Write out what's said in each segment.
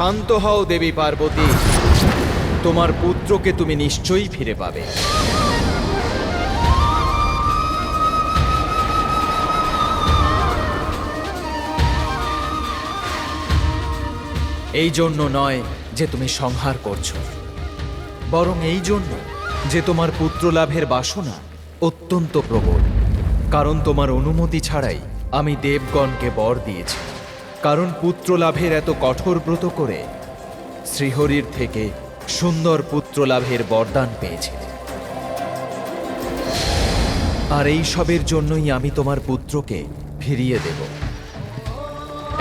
শান্ত হও দেবী পার্বতী, তোমার পুত্রকে তুমি নিশ্চয়ই ফিরে পাবে। এই জন্য নয় যে তুমি সংহার করছো, বরং এই জন্য যে তোমার পুত্র লাভের বাসনা অত্যন্ত প্রবল। কারণ তোমার অনুমতি ছাড়াই আমি দেবগণকে বর দিয়েছি। কারণ পুত্র লাভের এত কঠোর ব্রত করে শ্রীহরির থেকে সুন্দর পুত্র লাভের বরদান পেয়েছি। আর এই সবের জন্যই আমি তোমার পুত্রকে ফিরিয়ে দেব।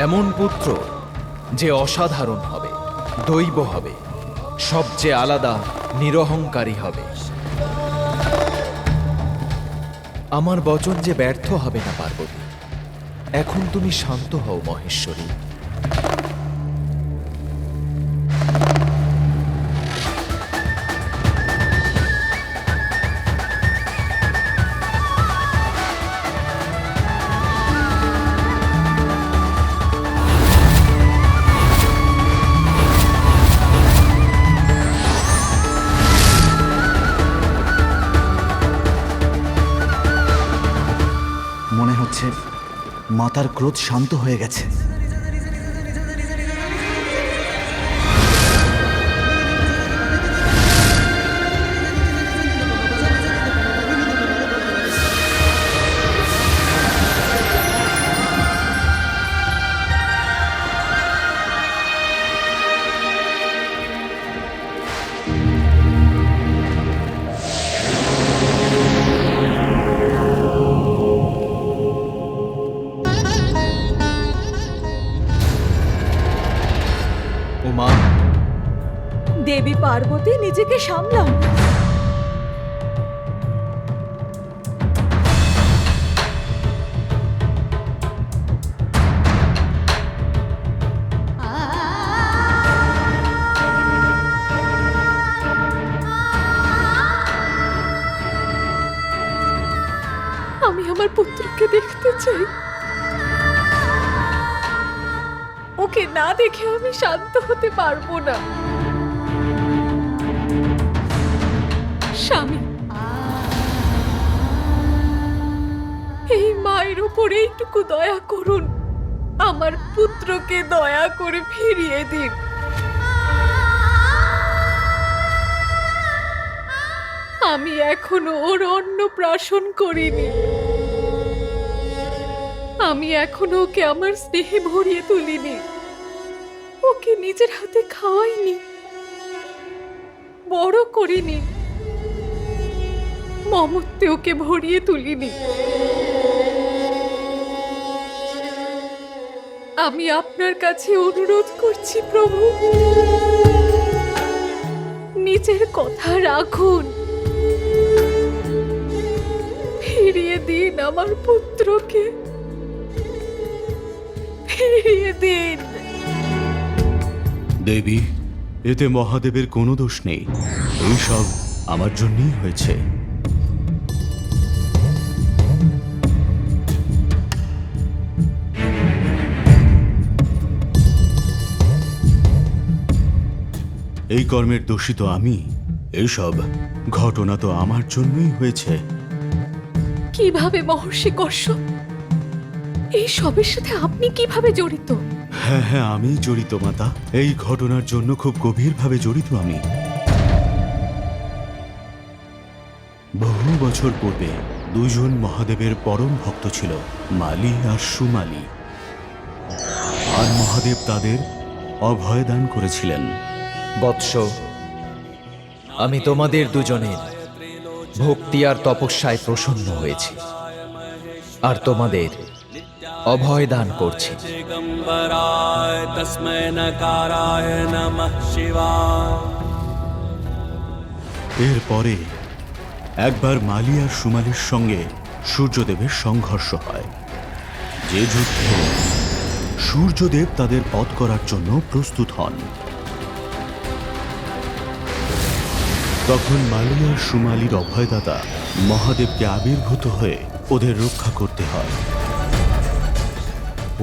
এমন পুত্র যে অসাধারণ হবে, দৈব হবে, সবচেয়ে আলাদা, নিরহংকারী হবে। আমার বচন যে ব্যর্থ হবে না পার্বতী। এখন তুমি শান্ত হও মহেশ্বরী। মনে হচ্ছে মাতার ক্রোধ শান্ত হয়ে গেছে। উমা, দেবী পার্বতী, নিজেকে সামলান। আমি আমার পুত্রকে দেখতে চাই। ওকে না দেখে আমি শান্ত হতে পারবো না। স্বামী, এই মায়ের উপর এইটুকু দয়া করুন। আমার পুত্রকে দয়া করে ফিরিয়ে দিন। আমি এখনো ওর অন্নপ্রাশন করিনি। আমি এখনো ওকে আমার স্নেহে ভরিয়ে তুলিনি। ওকে নিজের হাতে খাওয়াইনি, বড় করিনি, মমত্বে ওকে ভরিয়ে তুলিনি। আমি আপনার কাছে অনুরোধ করছি প্রভু, নিজের কথা রাখুন। ফিরিয়ে দিন আমার পুত্রকে, ফিরিয়ে দিন। দেবী, এতে মহাদেবের কোনো দোষ নেই। এই সব আমার জন্যই হয়েছে। এই কর্মের দোষী তো আমি। এইসব ঘটনা তো আমার জন্যই হয়েছে। কিভাবে মহর্ষি কশ্যপ? এই সবের সাথে আপনি কিভাবে জড়িত? হ্যাঁ হ্যাঁ, আমি জড়িত মাতা। এই ঘটনার জন্য খুব গভীরভাবে জড়িত আমি। বহু বছর পূর্বে দুজন মহাদেবের পরম ভক্ত ছিল, মালি আর সুমালি। আর মহাদেব তাদের অভয় দান করেছিলেন। বৎস, আমি তোমাদের দুজনের ভক্তি আর তপস্যায় প্রসন্ন হয়েছি, আর তোমাদের অভয় দান করছি। এরপরে একবার মালি আর সুমালির সঙ্গে সূর্যদেবের সংঘর্ষ হয়। যে যুদ্ধে সূর্যদেব তাদের বধ করার জন্য প্রস্তুত হন। তখন মালি আর সুমালির অভয়দাতা মহাদেবকে আবির্ভূত হয়ে ওদের রক্ষা করতে হয়।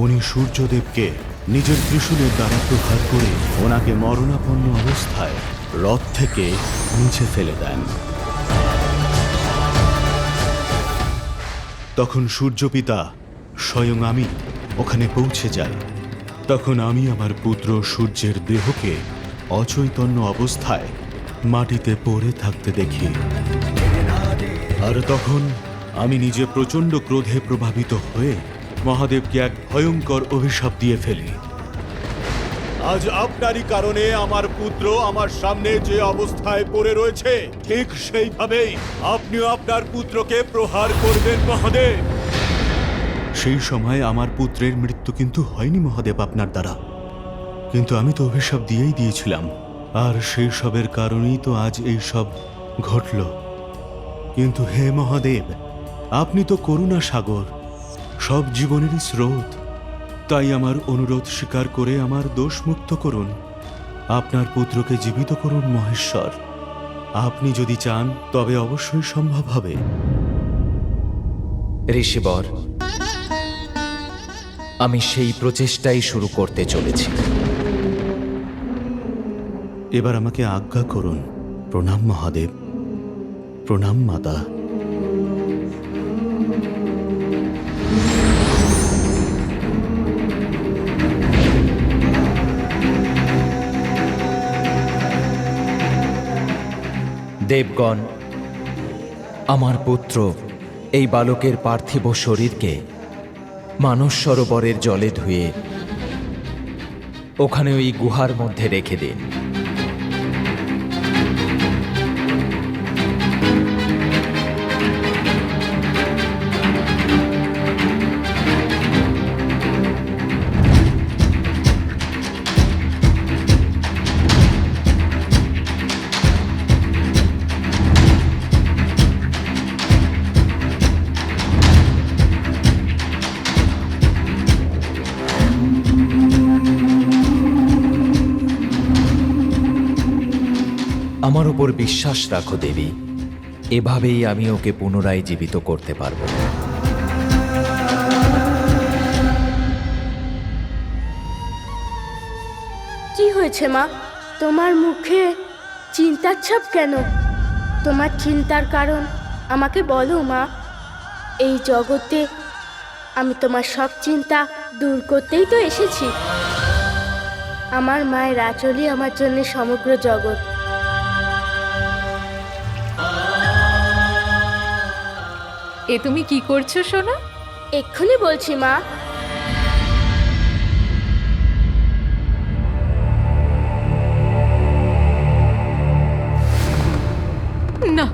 উনি সূর্যদেবকে নিজের ত্রিশূলের দ্বারা প্রহার করে ওনাকে মরণাপন্ন অবস্থায় রথ থেকে নিচে ফেলে দেন। তখন সূর্যপিতা স্বয়ং আমি ওখানে পৌঁছে যাই। তখন আমি আমার পুত্র সূর্যের দেহকে অচৈতন্য অবস্থায় মাটিতে পড়ে থাকতে দেখি। আর তখন আমি নিজে প্রচণ্ড ক্রোধে প্রভাবিত হয়ে মহাদেবকে এক ভয়ঙ্কর অভিশাপ দিয়ে ফেলি। আজ আপনারই কারণে আমার পুত্র আমার সামনে যে অবস্থায় পড়ে রয়েছে, ঠিক সেইভাবেই আপনিও আপনার পুত্রকে প্রহার করবেন মহাদেব। সেই সময় আমার পুত্রের মৃত্যু কিন্তু হয়নি মহাদেব আপনার দ্বারা, কিন্তু আমি তো অভিশাপ দিয়েই দিয়েছিলাম, আর সেই সবের কারণেই তো আজ এই সব ঘটল। কিন্তু হে মহাদেব, আপনি তো করুণা সাগর, সব জীবনেরই স্রোত, তাই আমার অনুরোধ স্বীকার করে আমার দোষ মুক্ত করুন। আপনার পুত্রকে জীবিত করুন মহেশ্বর। আপনি যদি চান তবে অবশ্যই সম্ভব হবে। ঋষিবর, আমি সেই প্রচেষ্টাই শুরু করতে চলেছি। এবার আমাকে আজ্ঞা করুন। প্রণাম মহাদেব, প্রণাম মাতা। দেবগণ, আমার পুত্র এই বালকের পার্থিব শরীরকে মানস সরোবরের জলে ধুয়ে ওখানে ওই গুহার মধ্যে রেখে দিন। আমার উপর বিশ্বাস রাখো দেবী, এভাবেই আমি ওকে পুনরায় জীবিত করতে পারবো। কি হয়েছে মা? তোমার মুখে চিন্তার ছাপ কেন? তোমার চিন্তার কারণ আমাকে বলো মা। এই জগতে আমি তোমার সব চিন্তা দূর করতেই তো এসেছি। আমার মায়ের আঁচলই আমার জন্য সমগ্র জগৎ। এ তুমি কি করছো সোনা? এক্ষুনি বলছি মা। না,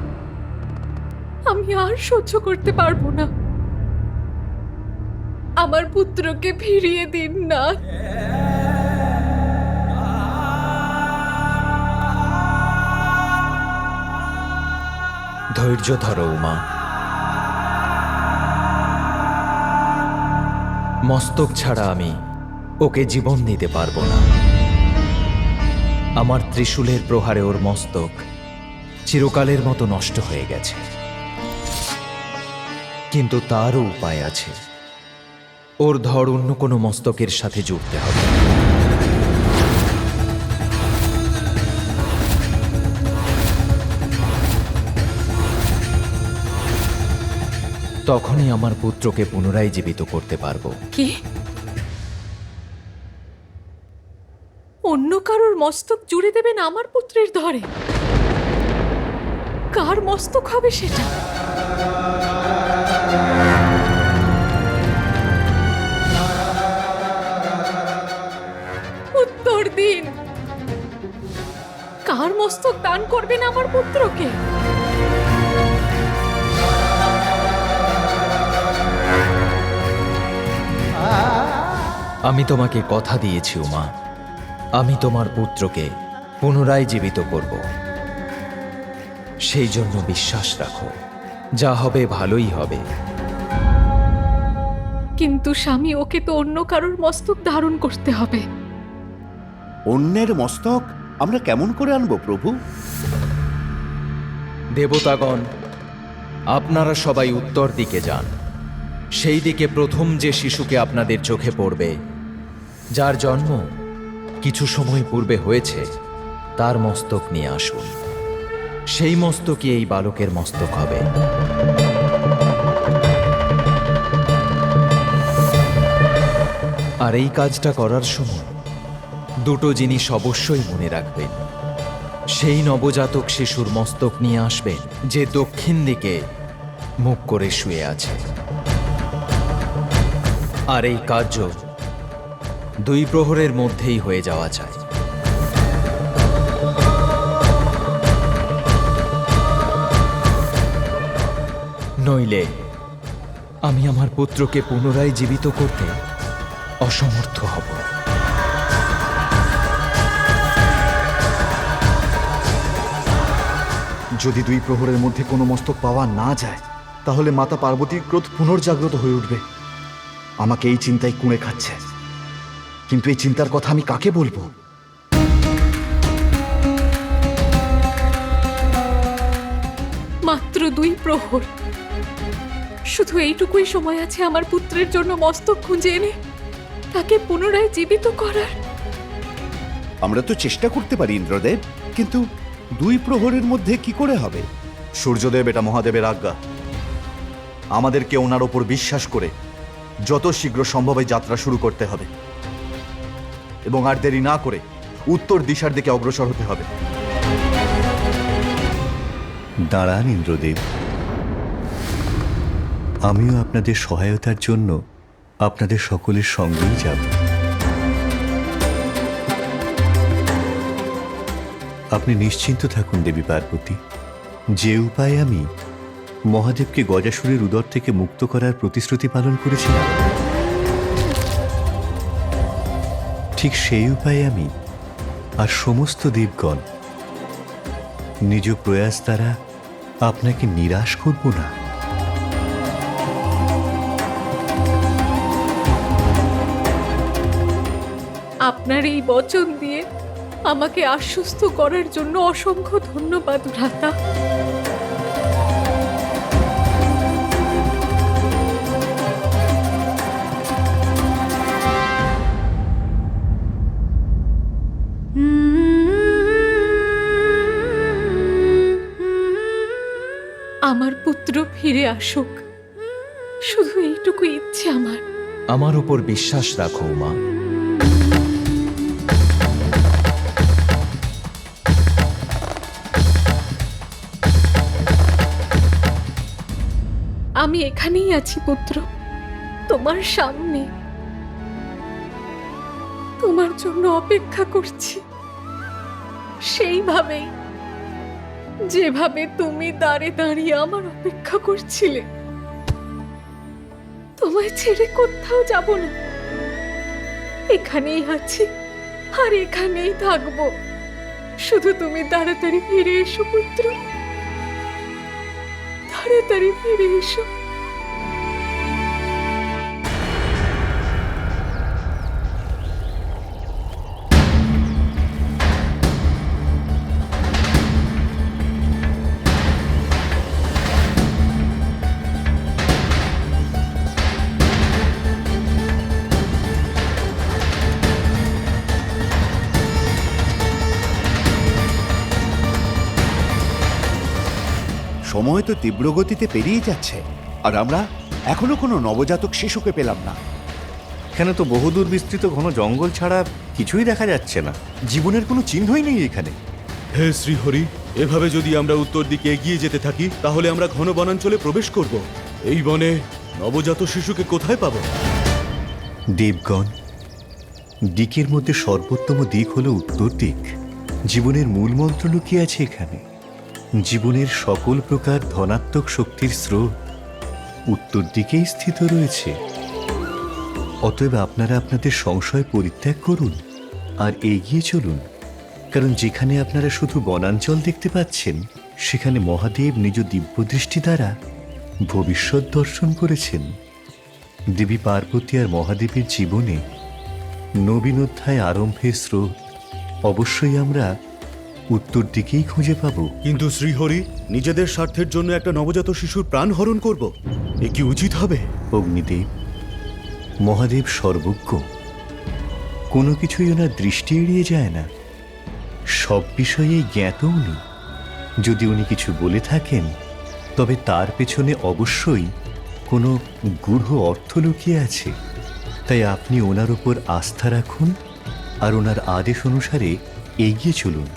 আমি আর সহ্য করতে পারবো না। আমার পুত্রকে ফিরিয়ে দিন না। ধৈর্য ধরো উমা। মস্তক ছাড়া আমি ওকে জীবন দিতে পারবো না। আমার ত্রিশূলের প্রহারে ওর মস্তক চিরকালের মতো নষ্ট হয়ে গেছে, কিন্তু তারও উপায় আছে। ওর ধর অন্য কোনো মস্তকের সাথে জুড়তে হবে। তখনই আমার পুত্রকে পুনরায় জীবিত করতে পারবো। কি? অন্য কারোর মস্তক জুড়ে দেবেন আমার পুত্রের ধরে? কার মস্তক হবে সেটা? উত্তর দিন, কার মস্তক দান করবেন আমার পুত্রকে? আমি তোমাকে কথা দিয়েছি উমা, আমি তোমার পুত্রকে পুনরায় জীবিত করব। সেই জন্য বিশ্বাস রাখো, যা হবে ভালোই হবে। কিন্তু স্বামী, ওকে তো অন্য কারোর মস্তক ধারণ করতে হবে। অন্যের মস্তক আমরা কেমন করে আনবো প্রভু? দেবতাগণ, আপনারা সবাই উত্তর দিকে যান। সেই দিকে প্রথম যে শিশুকে আপনাদের চোখে পড়বে যার জন্ম কিছু সময় পূর্বে হয়েছে তার মস্তক নিয়ে আসুন। সেই মস্তকই এই বালকের মস্তক হবে। আর এই কাজটা করার সময় দুটো জিনিস অবশ্যই মনে রাখবেন। সেই নবজাতক শিশুর মস্তক নিয়ে আসবেন যে দক্ষিণ দিকে মুখ করে শুয়ে আছে। আর এই কার্য 2 প্রহরের মধ্যেই হয়ে যাওয়া চাই। নইলে আমি আমার পুত্রকে পুনরায় জীবিত করতে অসমর্থ হব। যদি 2 প্রহরের মধ্যে কোনো মস্তক পাওয়া না যায় তাহলে মাতা পার্বতীর ক্রোধ পুনর্জাগ্রত হয়ে উঠবে। আমাকে এই চিন্তায় কুঁড়ে খাচ্ছে, কিন্তু এই চিন্তার কথা আমি কাকে বলবো? মাত্র 2 প্রহর, শুধু এইটুকুই সময় আছে আমার পুত্রের জন্য মস্তক খুঁজে এনে তাকে পুনরায় জীবিত করার। আমরা তো চেষ্টা করতে পারি ইন্দ্রদেব, কিন্তু 2 প্রহরের মধ্যে কি করে হবে? সূর্যদেব, এটা মহাদেবের আজ্ঞা। আমাদেরকে ওনার ওপর বিশ্বাস করে যত শীঘ্র সম্ভব এই যাত্রা শুরু করতে হবে এবং আর দেরি না করে উত্তর দিশার দিকে অগ্রসর হতে হবে। দাঁড়ান ইন্দ্রদেব, আমিও আপনাদের সহায়তার জন্য আপনাদের সকলের সঙ্গেই যাব। আপনি নিশ্চিন্ত থাকুন দেবী পার্বতী। যে উপায়ে আমি মহাদেবকে গজাসুরের উদর থেকে মুক্ত করার প্রতিশ্রুতি পালন করেছিলাম, ঠিক সেই উপায়ে আমি আর সমস্ত দেবগণ নিজ প্রয়াস দ্বারা আপনাকে নিরাশ করব না। আপনার এই বচন দিয়ে আমাকে আশ্বস্ত করার জন্য অসংখ্য ধন্যবাদ ভ্রাতা। আমার পুত্র ফিরে আসুক, শুধু এইটুকু ইচ্ছে আমার। আমার উপর বিশ্বাস রাখো মা। আমি এখানেই আছি পুত্র, তোমার সামনে, তোমার জন্য অপেক্ষা করছি। সেইভাবেই যেভাবে তুমি দাঁড়ে দাঁড়িয়ে আমার অপেক্ষা করছিলে। তোমায় ছেড়ে কোথাও যাব না, এখানেই আছি আর এখানেই থাকবো। শুধু তুমি তাড়াতাড়ি ফিরে এসো পুত্র, তাড়াতাড়ি ফিরে এসো। সময় তো তীব্র গতিতে পেরিয়ে যাচ্ছে, আর আমরা এখনো কোনো নবজাতক শিশুকে পেলাম না। এখানে তো বহুদূর বিস্তৃত ঘন জঙ্গল ছাড়া কিছুই দেখা যাচ্ছে না। জীবনের কোনো চিহ্নই নেই এখানে। হে শ্রীহরি, এভাবে যদি আমরা উত্তর দিকে এগিয়ে যেতে থাকি তাহলে আমরা ঘন বনাঞ্চলে প্রবেশ করব। এই বনে নবজাত শিশুকে কোথায় পাবো? দেবগণ, দিকের মধ্যে সর্বোত্তম দিক হলো উত্তর দিক। জীবনের মূল মন্ত্র লুকিয়ে আছে এখানে। জীবনের সকল প্রকার ধনাত্মক শক্তির স্রোত উত্তর দিকেই স্থিত রয়েছে। অতএব আপনারা আপনাদের সংশয় পরিত্যাগ করুন আর এগিয়ে চলুন, কারণ যেখানে আপনারা শুধু বনাঞ্চল দেখতে পাচ্ছেন সেখানে মহাদেব নিজ দিব্যদৃষ্টি দ্বারা ভবিষ্যৎ দর্শন করেছেন। দেবী পার্বতী আর মহাদেবের জীবনে নবীন অধ্যায় আরম্ভের স্রোত অবশ্যই আমরা উত্তর দিকেই খুঁজে পাব। কিন্তু শ্রীহরি, নিজেদের স্বার্থের জন্য একটা নবজাত শিশুর প্রাণ হরণ করব, এ কি উচিত হবে? অগ্নিদেব, মহাদেব সর্বজ্ঞ, কোনো কিছুই ওনার দৃষ্টি এড়িয়ে যায় না, সব বিষয়েই জ্ঞাত উনি। যদি উনি কিছু বলে থাকেন তবে তার পেছনে অবশ্যই কোনো গূঢ় অর্থ লুকিয়ে আছে। তাই আপনি ওনার উপর আস্থা রাখুন আর ওনার আদেশ অনুসারে এগিয়ে চলুন।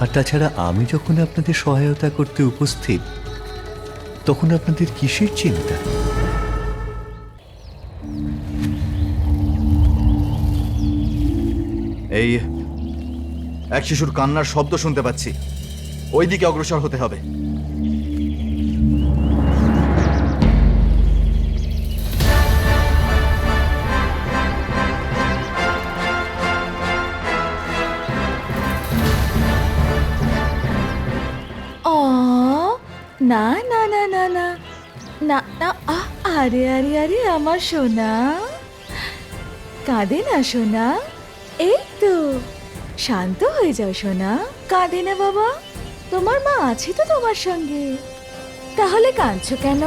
আর তাছাড়া আমি যখন আপনাদের সহায়তা করতে উপস্থিত, তখন আপনাদের কিসের চিন্তা? এই এক শিশুর কান্নার শব্দ শুনতে পাচ্ছি, ওই দিকে অগ্রসর হতে হবে। ও না না না না না না না আরে আরে আরে আমার সোনা, কাঁদে না সোনা, এই তো শান্ত হয়ে যাও সোনা, কাঁদে না বাবা, তোমার মা আছে তো তোমার সঙ্গে, তাহলে কাঁদছো কেন?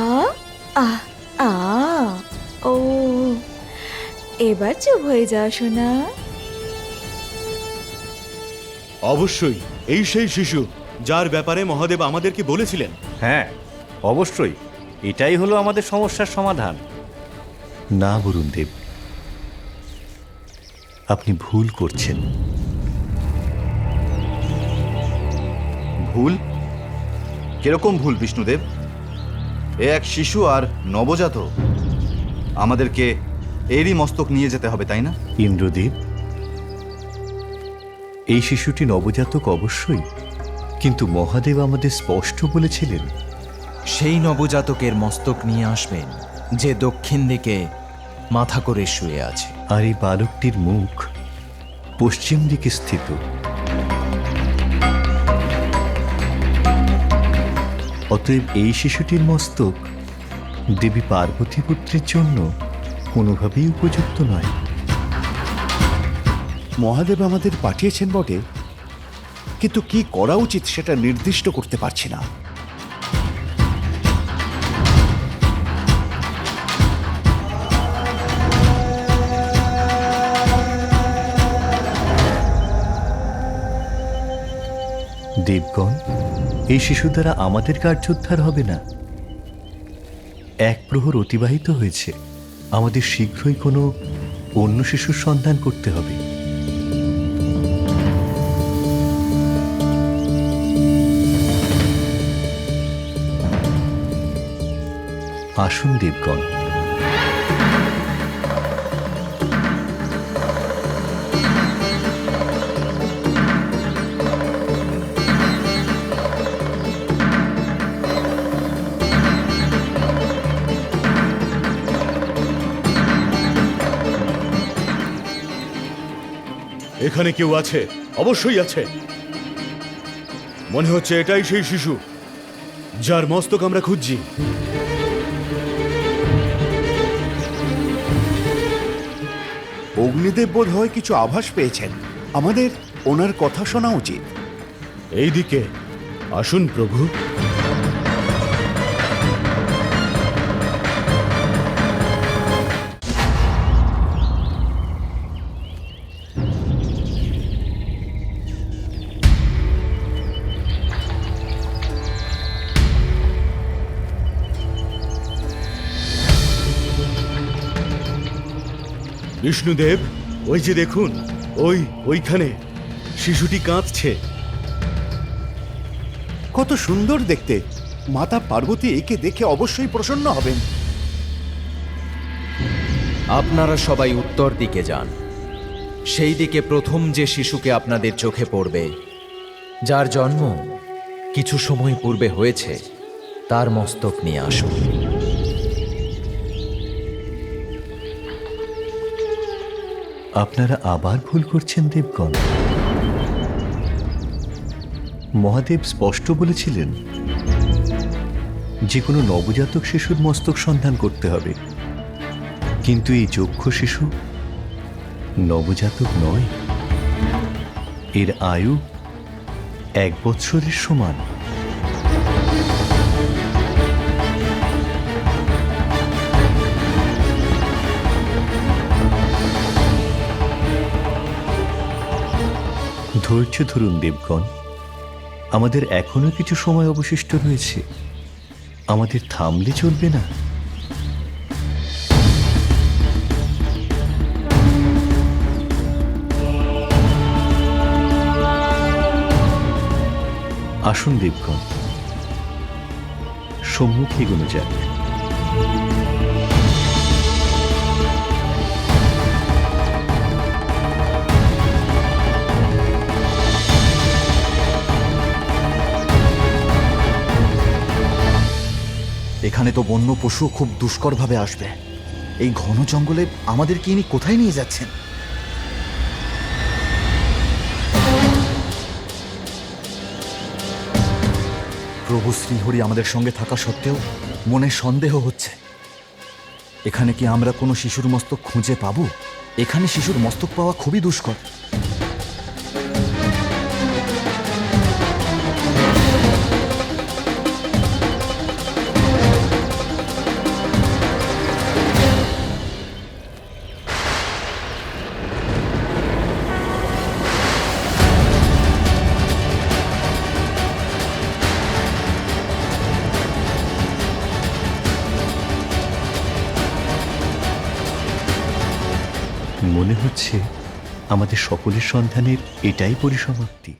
আ আ আ ও এবার চুপ হয়ে যাও সোনা। অবশ্যই এই সেই শিশু যার ব্যাপারে মহাদেব আমাদেরকে বলেছিলেন। হ্যাঁ, অবশ্যই এটাই হলো আমাদের সমস্যার সমাধান। না বরুণ দেব, আপনি ভুল করছেন। ভুল? কিরকম ভুল বিষ্ণুদেব? এ এক শিশু আর নবজাতক, আমাদেরকে এরই মস্তক নিয়ে যেতে হবে, তাই না? ইন্দ্রদেব, এই শিশুটি নবজাতক অবশ্যই, কিন্তু মহাদেব আমাদের স্পষ্ট বলেছিলেন সেই নবজাতকের মস্তক নিয়ে আসবেন যে দক্ষিণ দিকে মাথা করে শুয়ে আছে। আর এই বালকটির মুখ পশ্চিম দিকে স্থিত। অতএব এই শিশুটির মস্তক দেবী পার্বতী পুত্রের জন্য কোনোভাবেই উপযুক্ত নয়। মহাদেব আমাদের পাঠিয়েছেন বটে, কিন্তু কি করা উচিত সেটা নির্দিষ্ট করতে পারছি না। দেবগণ, এই শিশু দ্বারা আমাদের কার্যোদ্ধার হবে না। এক প্রহর অতিবাহিত হয়েছে, আমাদের শীঘ্রই কোনো অন্য শিশুর সন্ধান করতে হবে। আসুন দেবগণ। এখানে কেউ আছে? অবশ্যই আছে। মনে হচ্ছে এটাই সেই শিশু যার মস্তক আমরা খুঁজছি। অগ্নিদেব বোধ হয় কিছু আভাস পেয়েছেন, আমাদের ওনার কথা শোনা উচিত। এই দিকে আসুন প্রভু। বিষ্ণুদেব, ওই যে দেখুন, ওইখানে শিশুটি কাঁদছে। কত সুন্দর দেখতে! মাতা পার্বতী একে দেখে অবশ্যই প্রসন্ন হবেন। আপনারা সবাই উত্তর দিকে যান। সেই দিকে প্রথম যে শিশুকে আপনাদের চোখে পড়বে, যার জন্ম কিছু সময় পূর্বে হয়েছে, তার মস্তক নিয়ে আসুন। আপনারা আবার ভুল করছেন দেবগণ। মহাদেব স্পষ্ট বলেছিলেন যে কোনো নবজাতক শিশুর মস্তক সন্ধান করতে হবে, কিন্তু এই যক্ষ শিশু নবজাতক নয়, এর আয়ু 1 বৎসরের সমান। ধৈর্য ধরুন দেবগণ, আমাদের এখনো কিছু সময় অবশিষ্ট রয়েছে। আমাদের থামলে চলবে না। আসুন দেবগণ, সম্মুখে এগোনো যাক। এখানে তো বন্য পশু খুব দুষ্করভাবে আসবে। এই ঘন জঙ্গলে আমাদের কি ইনি কোথায় নিয়ে যাচ্ছেন? প্রভু শ্রীহরি আমাদের সঙ্গে থাকা সত্ত্বেও মনে সন্দেহ হচ্ছে। এখানে কি আমরা কোনো শিশুর মস্তক খুঁজে পাবো? এখানে শিশুর মস্তক পাওয়া খুবই দুষ্কর। মনে হচ্ছে আমাদের সকলের সন্ধানের এটাই পরিসমাপ্তি।